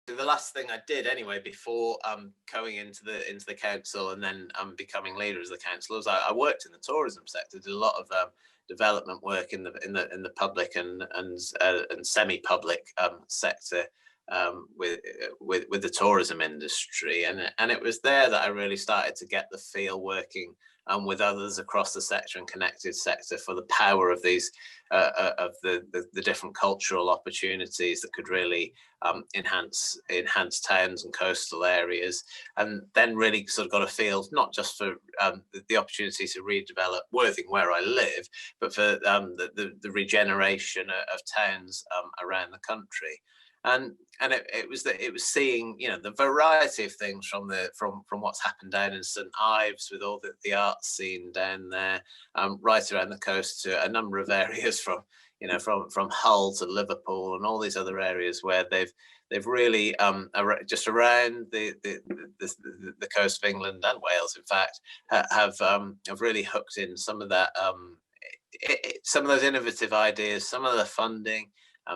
The last thing I did anyway before going into the council and then becoming leader as the council was I worked in the tourism sector, did a lot of development work in the public and semi-public sector with the tourism industry, and it was there that I really started to get the feel working with others across the sector and connected sector for the power of these of the different cultural opportunities that could really enhance towns and coastal areas, and then really sort of got a feel not just for the opportunity to redevelop Worthing where I live, but for the regeneration of towns around the country. And it was seeing, you know, the variety of things from what's happened down in St Ives with all the arts scene down there, right around the coast to a number of areas from Hull to Liverpool and all these other areas where they've really just around the coast of England and Wales, in fact, have really hooked in some of that some of those innovative ideas, some of the funding,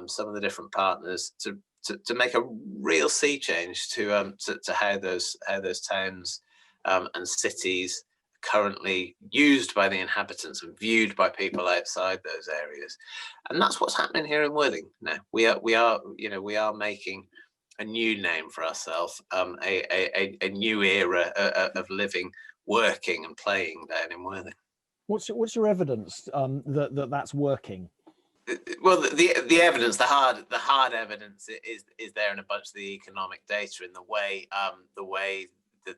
some of the different partners to make a real sea change to how those towns and cities are currently used by the inhabitants and viewed by people outside those areas. And that's what's happening here in Worthing now. We are making a new name for ourselves, a new era of living, working and playing down in Worthing. What's your evidence that's working? Well, the evidence, the hard evidence is there in a bunch of the economic data, in the way that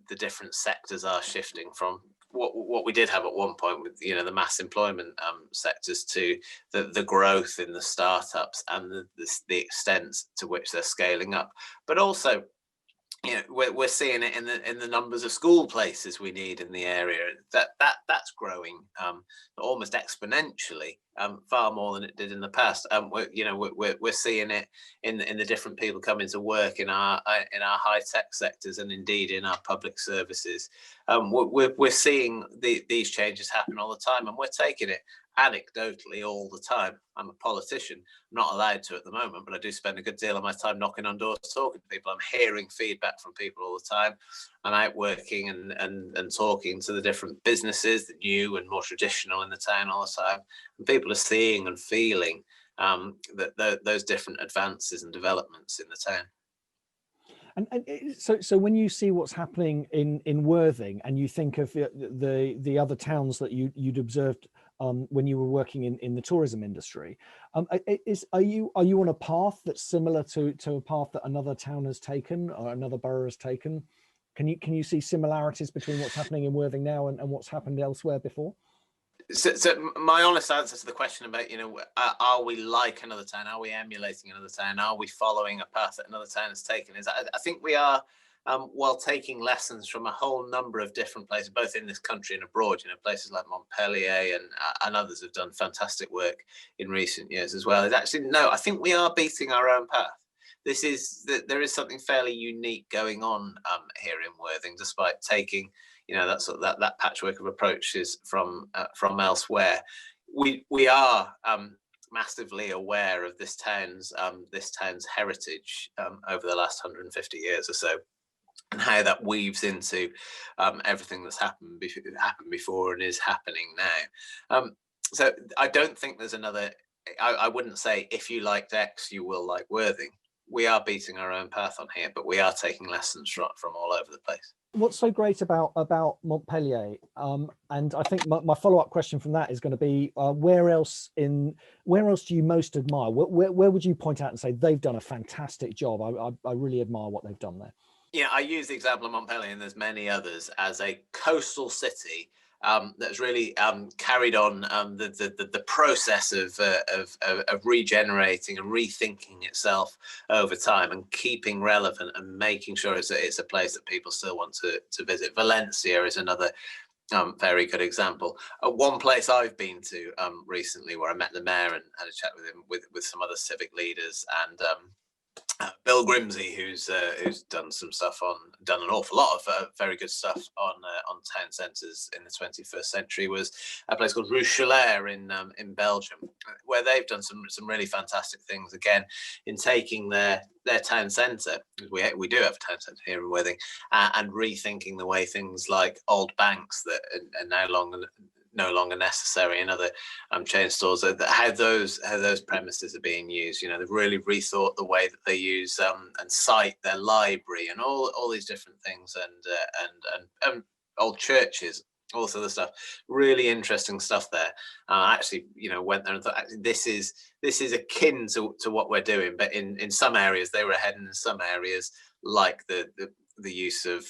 the different sectors are shifting from what we did have at one point with, you know, the mass employment sectors to the growth in the startups and the extent to which they're scaling up, but also, you know, we're seeing it in the numbers of school places we need in the area. That's growing almost exponentially, far more than it did in the past. We're seeing it in the different people coming to work in our high tech sectors and indeed in our public services. We're seeing these changes happen all the time, and we're taking it anecdotally all the time. I'm a politician, I'm not allowed to at the moment, but I do spend a good deal of my time knocking on doors, talking to people. I'm hearing feedback from people all the time. I'm out working and talking to the different businesses, the new and more traditional in the town all the time, and people are seeing and feeling those different advances and developments in the town. And so when you see what's happening in Worthing, and you think of the other towns that you'd observed when you were working in the tourism industry, are you on a path that's similar to a path that another town has taken or another borough has taken? Can you see similarities between what's happening in Worthing now and what's happened elsewhere before? So my honest answer to the question about, you know, are we like another town? Are we emulating another town? Are we following a path that another town has taken? Is I think we are, while taking lessons from a whole number of different places, both in this country and abroad. You know, places like Montpellier and others have done fantastic work in recent years as well. It's actually, no, I think we are beating our own path. There is something fairly unique going on here in Worthing, despite taking, you know, that patchwork of approaches from elsewhere. We are massively aware of this town's heritage over the last 150 years or so, and how that weaves into everything that's happened before and is happening now. So I don't think there's another. I wouldn't say if you liked X, you will like Worthing. We are beating our own path on here, but we are taking lessons from all over the place. What's so great about Montpellier? And I think my follow-up question from that is going to be, where else do you most admire? Where would you point out and say they've done a fantastic job? I really admire what they've done there. Yeah, I use the example of Montpellier, and there's many others, as a coastal city that's really carried on the process of regenerating and rethinking itself over time and keeping relevant and making sure it's a place that people still want to visit. Valencia is another very good example. One place I've been to recently, where I met the mayor and had a chat with him with some other civic leaders Bill Grimsey, who's done an awful lot of very good stuff on town centres in the 21st century, was a place called Cllr in Belgium, where they've done some really fantastic things again in taking their town centre. We do have a town centre here in Worthing, and rethinking the way things like old banks that are no longer necessary in other chain stores, how those premises are being used. They've really rethought the way that they use and cite their library and all these different things, and old churches, all this other stuff. Really interesting stuff there. Actually, went there and thought, actually, this is akin to what we're doing, but in some areas they were ahead, and in some areas, like the use of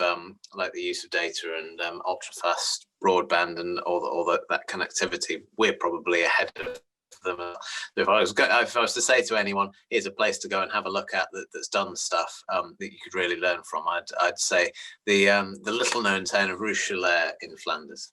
data and ultra fast broadband and all that connectivity, we're probably ahead of them. If I was to say to anyone, here's a place to go and have a look at that's done stuff that you could really learn from, I'd say the little known town of Cllr in Flanders.